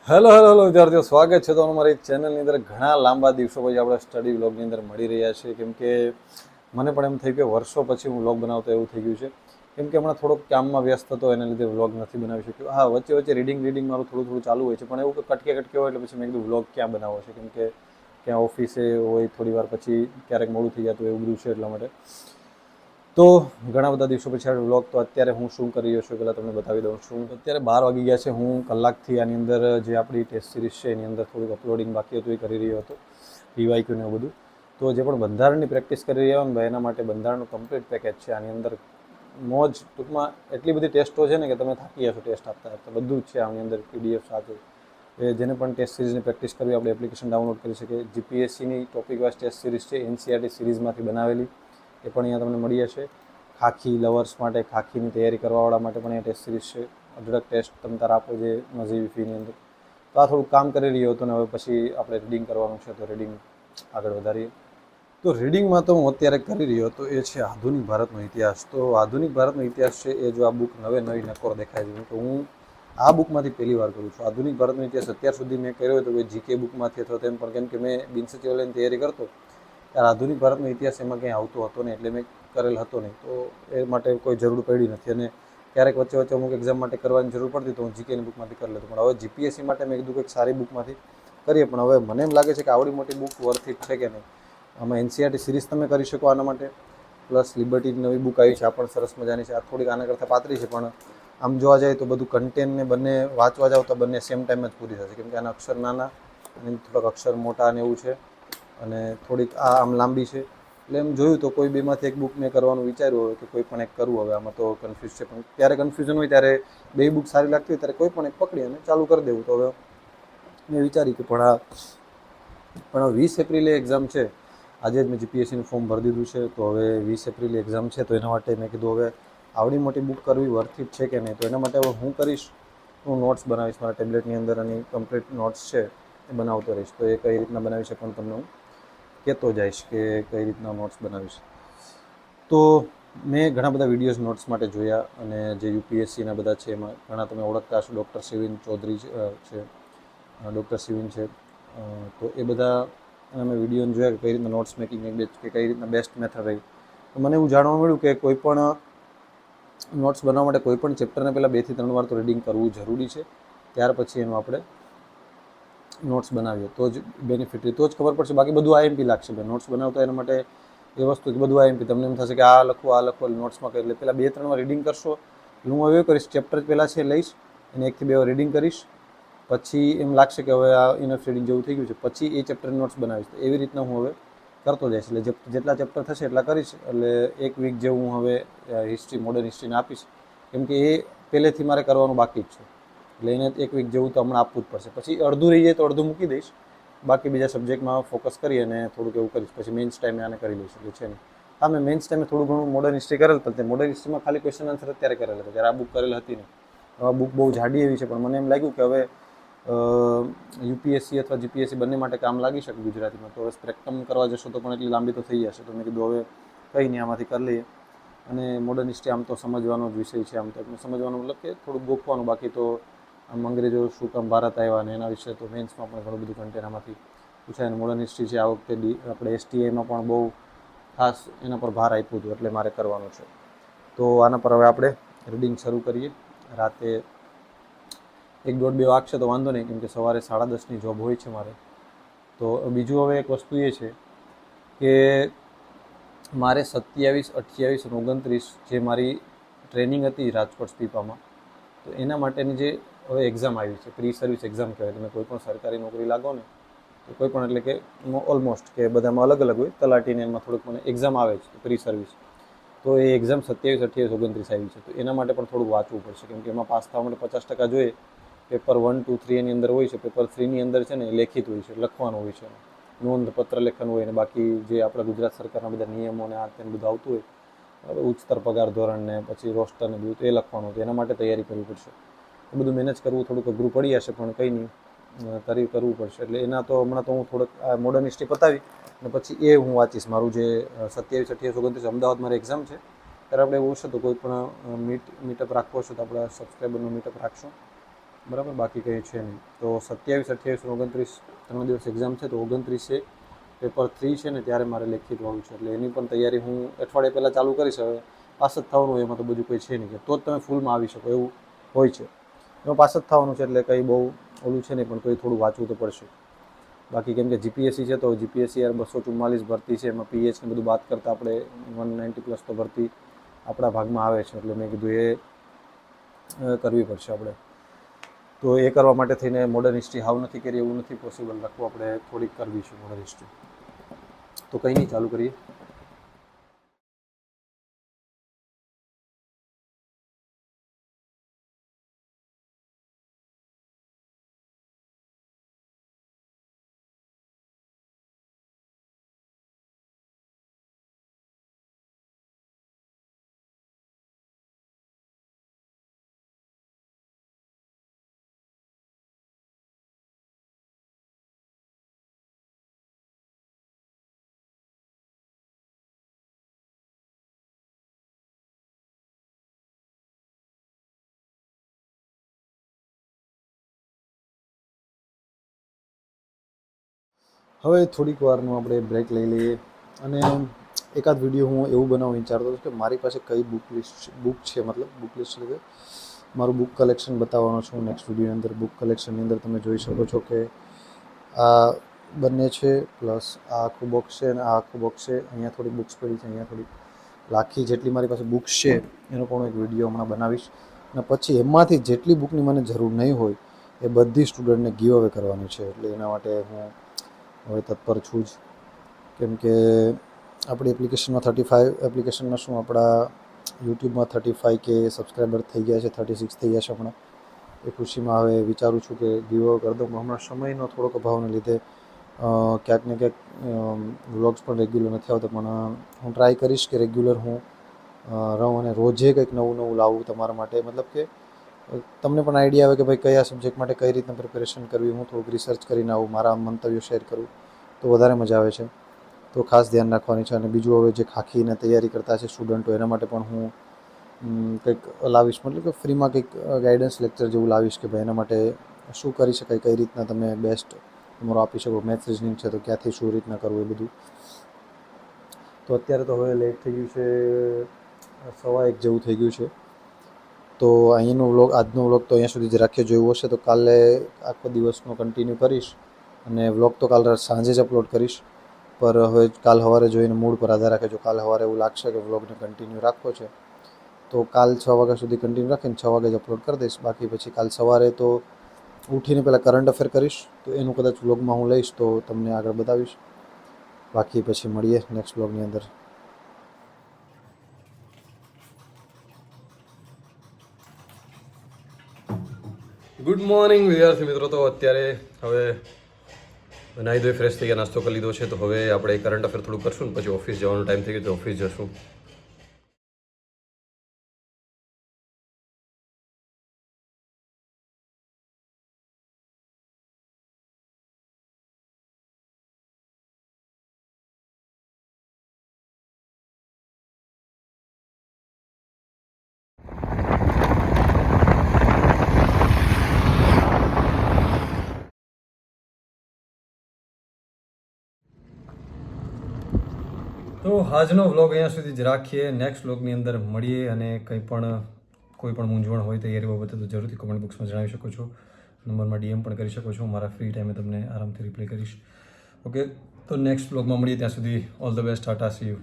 Hello hello hello વિદ્યાર્થીઓ, સ્વાગત છે તમારું મારી ચેનલની અંદર. ઘણા લાંબા દિવસો પછી આપણે સ્ટડી વ્લોગની અંદર મળી રહ્યા છીએ, કેમ કે મને પણ એમ થયું કે વર્ષો પછી હું વ્લોગ બનાવતો એવું થઈ ગયું છે. કેમ કે હમણાં થોડોક કામમાં વ્યસ્ત હતો, એના લીધે વ્લોગ નથી બનાવી શક્યો. હા, વચ્ચે વચ્ચે રીડિંગ મારું થોડું થોડું ચાલુ હોય છે, પણ એવું કે કટકે હોય એટલે પછી મેં કીધું વ્લોગ ક્યાં બનાવો છે, કેમ કે ક્યાં ઓફિસે હોય, થોડી વાર પછી ક્યારેક મોડું થઈ જતું એવું બધું છે, એટલા માટે. તો ઘણા બધા દિવસો પછી આ વ્લોગ. તો અત્યારે હું શું કરી રહ્યો છું પહેલાં તમને બતાવી દઉં છું. અત્યારે 12 વાગી ગયા છે. હું કલાકથી આની અંદર જે આપણી ટેસ્ટ સિરીઝ છે એની અંદર થોડુંક અપલોડિંગ બાકી હતું એ કરી રહ્યો હતો, પીવાયક્યુ ને એવું બધું. તો જે પણ બંધારણની પ્રેક્ટિસ કરી રહ્યા હોય ને એના માટે બંધારણનું કમ્પ્લીટ પેકેજ છે આની અંદર. મોજ ટૂંકમાં એટલી બધી ટેસ્ટો છે ને કે તમે થાકી જશો ટેસ્ટ આપતા આપતા. બધું જ છે આની અંદર, પીડીએફ સાથે. એ જેને પણ ટેસ્ટ સિરીઝની પ્રેક્ટિસ કરવી આપણે એપ્લિકેશન ડાઉનલોડ કરી શકીએ. જીપીએસસીની ટોપિક વાઇઝ ટેસ્ટ સિરીઝ છે, એનસીઆરટી સિરીઝમાંથી બનાવેલી, એ પણ અહીંયા તમને મળી જશે. ખાખી લવર્સ માટે, ખાખીની તૈયારી કરવાવાળા માટે પણ અહીંયા ટેસ્ટ સિરીઝ છે. અઢળક ટેસ્ટ તમે તાર આપો જે નજીવી ફીની અંદર. તો આ થોડુંક કામ કરી રહ્યો હતો ને હવે પછી આપણે રીડિંગ કરવાનું છે, તો રીડિંગ આગળ વધારીએ. તો રીડિંગમાં તો હું અત્યારે કરી રહ્યો હતો એ છે આધુનિક ભારતનો ઇતિહાસ. તો આધુનિક ભારતનો ઇતિહાસ છે એ જો આ બુક નવી નકોર દેખાય છે, તો હું આ બુકમાંથી પહેલી વાર કરું છું. આધુનિક ભારતનો ઇતિહાસ અત્યાર સુધી મેં કર્યો હતો કે જીકે બુકમાંથી અથવા તેમ પણ, કેમ કે મેં બિનસચિવાલયની તૈયારી કરતો ત્યારે આધુનિક ભારતનો ઇતિહાસ એમાં ક્યાંય આવતો હતો નહીં, એટલે મેં કરેલ હતો નહીં. તો એ માટે કોઈ જરૂર પડી નથી. અને ક્યારેક વચ્ચે વચ્ચે અમુક એક્ઝામ માટે કરવાની જરૂર પડતી તો હું જીકેની બુકમાંથી કરી લેતો. પણ હવે જીપીએસસી માટે મેં કીધું કંઈક સારી બુકમાંથી કરીએ. પણ હવે મને એમ લાગે છે કે આવડી મોટી બુક વર્થ ઇટ છે કે નહીં. આમાં એનસીઆરટી સિરીઝ તમે કરી શકો આના માટે, પ્લસ લિબર્ટીની નવી બુક આવી છે, આ પણ સરસ મજાની છે. આ થોડીક આના કરતાં પાતળી છે, પણ આમ જોવા જાય તો બધું કન્ટેન્ટને બંને વાંચવા જાવ તો બંને સેમ ટાઈમ જ પૂરી થશે, કેમ કે આના અક્ષર નાના અને થોડાક અક્ષર મોટા અને એવું છે. અને થોડીક આ આમ લાંબી છે. એટલે એમ જોયું તો કોઈ બેમાંથી એક બુક મેં કરવાનું વિચાર્યું હોય કે કોઈ પણ એક કરવું. હવે આમાં તો કન્ફ્યુઝ છે, પણ ત્યારે કન્ફ્યુઝન હોય ત્યારે બે બુક સારી લાગતી હોય ત્યારે કોઈ પણ એક પકડી અને ચાલુ કરી દેવું. તો હવે મેં વિચારી કે પણ 20 એપ્રિલે એક્ઝામ છે. આજે જ મેં જીપીએસસીનું ફોર્મ ભરી દીધું છે, તો હવે 20 એપ્રિલે એક્ઝામ છે. તો એના માટે મેં કીધું હવે આવડી મોટી બુક કરવી વર્થ ઇટ છે કે નહીં. તો એના માટે હવે હું કરીશ, હું નોટ્સ બનાવીશ મારા ટેબ્લેટની અંદર, અને કમ્પ્લીટ નોટ્સ છે એ બનાવતો રહીશ. તો એ કઈ રીતના બનાવી છે પણ તમને હું કહેતો જઈશ કે કઈ રીતના નોટ્સ બનાવીશ. તો મેં ઘણા બધા વિડીયોઝ નોટ્સ માટે જોયા, અને જે યુપીએસસીના બધા છે એમાં ઘણા તમે ઓળખતા હશો. ડૉક્ટર શિવિન ચૌધરી છે, ડૉક્ટર શિવિન છે. તો એ બધા મેં વિડીયોને જોયા કે કઈ રીતના નોટ્સ મેકિંગ કે કઈ રીતના બેસ્ટ મેથડ રહી. તો મને એવું જાણવા મળ્યું કે કોઈ પણ નોટ્સ બનાવવા માટે કોઈ પણ ચેપ્ટરને પહેલાં 2 થી 3 વાર તો રીડિંગ કરવું જરૂરી છે. ત્યાર પછી એનું આપણે નોટ્સ બનાવીએ તો જ બેનિફિટ રહે, તો જ ખબર પડશે. બાકી બધું આઈએમપી લાગશે. નોટ્સ બનાવતા એના માટે એ વસ્તુ કે બધું આઈએમપી. તમને એમ થશે કે આ લખો નોટ્સમાં કરી. એટલે પહેલાં 2-3 વાર રીડિંગ કરશો. હું હવે એવું કરીશ, ચેપ્ટર પહેલાં છે લઈશ અને 1 થી 2 વાર રીડિંગ કરીશ. પછી એમ લાગશે કે હવે આ ઇનફ રીડિંગ જેવું થઈ ગયું છે, પછી એ ચેપ્ટરની નોટ્સ બનાવીશ. તો એવી રીતના હું હવે કરતો જઈશ. એટલે જેટલા ચેપ્ટર થશે એટલા કરીશ. એટલે 1 વીક જેવું હું હવે હિસ્ટ્રી, મોડર્ન હિસ્ટ્રીને આપીશ, કેમ કે એ પહેલેથી મારે કરવાનું બાકી જ છે. એટલે એને 1 વીક જેવું તો હમણાં આપવું જ પડશે. પછી અડધું રહી જાય તો અડધું મૂકી દઈશ. બાકી બીજા સબ્જેક્ટમાં ફોકસ કરી અને થોડુંક એવું કરીશ. પછી મેઇન્સ ટાઈમે આને કરી લઈશ. એટલે છે નહીં. હા, મેં મેઇન્સ ટાઈમે થોડું ઘણું મોડર્ન હિસ્ટ્રી કરેલ, પણ તે મોડર્ન હિસ્ટ્રીમાં ખાલી ક્વેશ્ચન આન્સર અત્યારે કરેલા હતા, ત્યારે આ બુક કરેલ હતી નહીં. આ બુક બહુ જાડી એવી છે, પણ મને એમ લાગ્યું કે હવે યુપીએસસી અથવા જીપીએસસી બંને માટે કામ લાગી શકે ગુજરાતીમાં. તો હવે સ્પ્રેક્ટમ કરવા જશો તો પણ એટલી લાંબી તો થઈ જશે. તો મેં કીધું હવે કંઈ નહીં, આમાંથી કરી લઈએ. અને મોડર્ન હિસ્ટ્રી આમ તો સમજવાનો જ વિષય છે. આમ તો સમજવાનો મતલબ કે થોડુંક ગોખવાનું. બાકી તો આમ અંગ્રેજો શું કામ ભારત આવ્યા અને એના વિશે તો મેન્સમાં પણ ઘણું બધું કન્ટેન્ટ આમાંથી પૂછાય. અને મોડર્ન હિસ્ટ્રી છે આ વખતે આપણે એસટીઆઈમાં પણ બહુ ખાસ એના પર ભાર આપ્યું હતું, એટલે મારે કરવાનું છે. તો આના પર હવે આપણે રીડિંગ શરૂ કરીએ. રાતે 1-1.5-2 વાગશે તો વાંધો નહીં, કેમ કે સવારે 10:30ની જોબ હોય છે મારે. તો બીજું હવે એક વસ્તુ એ છે કે મારે 27, 28 અને 29 જે મારી ટ્રેનિંગ હતી રાજકોટ સ્પીપામાં, તો એના માટેની જે હવે એક્ઝામ આવી છે, પ્રી સર્વિસ એક્ઝામ કહેવાય. તમે કોઈ પણ સરકારી નોકરી લાગો ને તો કોઈ પણ, એટલે કે ઓલમોસ્ટ કે બધામાં અલગ અલગ હોય. તલાટીને એમાં થોડુંક મને એક્ઝામ આવે છે પ્રી સર્વિસ. તો એ એક્ઝામ 27, 28, 29 આવી છે. તો એના માટે પણ થોડુંક વાંચવું પડશે, કેમ કે એમાં પાસ થવા માટે 50% જોઈએ. પેપર 1, 2, 3 એની અંદર હોય છે. પેપર 3ની અંદર છે ને લેખિત હોય છે, લખવાનું હોય છે, નોંધપત્ર લેખન હોય. અને બાકી જે આપણા ગુજરાત સરકારના બધા નિયમો ને આ તેને બધું આવતું હોય, ઉચ્ચતર પગાર ધોરણ ને પછી રોસ્ટર ને બધું, એ લખવાનું હતું. એના માટે તૈયારી કરવી પડશે. એ બધું મેનેજ કરવું થોડુંક અઘરું પડી જશે, પણ કંઈ નહીં, કરવું પડશે. એટલે એના તો હમણાં તો હું થોડોક મોડર્ન હિસ્ટ્રી પતાવી અને પછી એ હું વાંચીશ. મારું જે 27, 28, 29 અમદાવાદ મારી એક્ઝામ છે, ત્યારે આપણે એવું હશે તો કોઈ પણ મીટઅપ રાખવો હશે તો આપણા સબસ્ક્રાઈબરનું મીટઅપ રાખશું. બરાબર, બાકી કંઈ છે નહીં. તો 27, 28, 29 3 દિવસ એક્ઝામ છે. તો 29 પેપર 3 છે ને ત્યારે મારે લેખિતવાળું છે, એટલે એની પણ તૈયારી હું અઠવાડિયા પહેલાં ચાલુ કરીશ. હવે પાસ જ થવાનું હોય, એમાં તો બધું કંઈ છે નહીં કે તો જ તમે ફૂલમાં આવી શકો એવું હોય છે. એમાં પાસ જ થવાનું છે, એટલે કંઈ બહુ ઓલું છે નહીં, પણ તોય થોડું વાંચવું તો પડશે. બાકી કેમ કે જીપીએસસી છે, તો જીપીએસસી યાર 244 ભરતી છે, એમાં પીએચ ને બધું બાદ કરતાં આપણે 190+ તો ભરતી આપણા ભાગમાં આવે છે. એટલે મેં કીધું એ કરવી પડશે આપણે. તો એ કરવા માટે થઈને મોડર્ન હિસ્ટ્રી હાવ નથી કરી એવું નથી પોસિબલ રાખવું, આપણે થોડીક કરવી છે મોડર્ન હિસ્ટ્રી. તો કંઈ નહીં, ચાલુ કરીએ. હવે થોડીક વારનું આપણે બ્રેક લઈ લઈએ, અને એકાદ વિડીયો હું એવું બનાવવા વિચારતો હતો કે મારી પાસે કઈ બુક છે, મતલબ બુક લિસ્ટ એટલે મારું બુક કલેક્શન બતાવવાનો છું નેક્સ્ટ વિડીયોની અંદર. બુક કલેક્શનની અંદર તમે જોઈ શકો છો કે આ બંને છે, પ્લસ આ આખું બોક્સ છે, અને આ આખું બોક્સ છે. અહીંયા થોડી બુક્સ પડી છે, અહીંયા થોડી લાખી જેટલી મારી પાસે બુક્સ છે એનો પણ એક વિડીયો હમણાં બનાવીશ. અને પછી એમાંથી જેટલી બુકની મને જરૂર નહીં હોય એ બધી સ્ટુડન્ટને ગીવ અવે કરવાની છે. એટલે એના માટે હું હવે તત્પર છું જ, કેમ કે આપણી એપ્લિકેશનમાં 35 એપ્લિકેશનમાં શું આપણા યુટ્યુબમાં 35K સબસ્ક્રાઈબર થઈ ગયા છે, 36 થઈ ગયા છે હમણાં. એ ખુશીમાં હવે વિચારું છું કે ગીવ અવે કરી દઉં. હમણાં સમયનો થોડોક અભાવને લીધે ક્યાંક ને ક્યાંક વ્લોગ્સ પણ રેગ્યુલર નથી આવતા, પણ હું ટ્રાય કરીશ કે રેગ્યુલર હું રહું અને રોજે કંઈક નવું નવું લાવું તમારા માટે. મતલબ કે તમને પણ આઈડિયા આવે કે ભાઈ કયા સબ્જેક્ટ માટે કઈ રીતના પ્રિપેરેશન કરવી, હું થોડુંક રિસર્ચ કરીને આવું, મારા મંતવ્યો શેર કરું તો વધારે મજા આવે છે. તો ખાસ ધ્યાન રાખવાની છે. અને બીજું, હવે જે ખાખીને તૈયારી કરતા છે સ્ટુડન્ટો, એના માટે પણ હું કંઈક લાવીશ, મતલબ કે ફ્રીમાં કંઈક ગાઈડન્સ લેક્ચર જેવું લાવીશ કે ભાઈ એના માટે શું કરી શકાય, કઈ રીતના તમે બેસ્ટ તમારો આપી શકો. મેથ્સ રિઝનિંગ છે તો ક્યાંથી શું રીતના કરવું એ બધું. તો અત્યારે તો હવે લેટ થઈ ગયું છે, 1:15 જેવું થઈ ગયું છે. તો અહીંનો વ્લોગ, આજનો વ્લોગ તો અહીંયા સુધી જ રાખીએ. જોયું હશે તો કાલે આખો દિવસનો કન્ટિન્યુ કરીશ, અને વ્લોગ તો કાલ સાંજે જ અપલોડ કરીશ. પર હવે કાલ સવારે જોઈને મૂડ પર આધાર રાખે. જો કાલ સવારે એવું લાગશે કે વ્લોગને કન્ટિન્યુ રાખવો છે તો કાલ 6 વાગ્યા સુધી કન્ટિન્યુ રાખીને 6 વાગે જ અપલોડ કરી દઈશ. બાકી પછી કાલ સવારે તો ઉઠીને પહેલાં કરંટ અફેર કરીશ, તો એનું કદાચ વ્લોગમાં હું લઈશ તો તમને આગળ બતાવીશ. બાકી પછી મળીએ નેક્સ્ટ વ્લોગની અંદર. ગુડ મોર્નિંગ વિદ્યાર્થી મિત્રો. તો અત્યારે હવે નાહી ધોઈ ફ્રેશ થઈ ગયા, નાસ્તો કરી લીધો છે. તો હવે આપણે કરંટ અફેર થોડું કરશું ને પછી ઓફિસ જવાનો ટાઈમ થઈ ગયો તો ઓફિસ જશું. તો આજનો વ્લોગ અહીંયા સુધી જ રાખીએ. નેક્સ્ટ વ્લોગની અંદર મળીએ, અને કોઈ પણ મૂંઝવણ હોય તૈયારી બાબતે તો જરૂરથી કમેન્ટ બોક્સમાં જણાવી શકો છો. નંબરમાં DM પણ કરી શકો છો. મારા ફ્રી ટાઈમે તમને આરામથી રિપ્લાય કરીશ. ઓકે, તો નેક્સ્ટ વ્લોગમાં મળીએ. ત્યાં સુધી all the best. Tata, C you.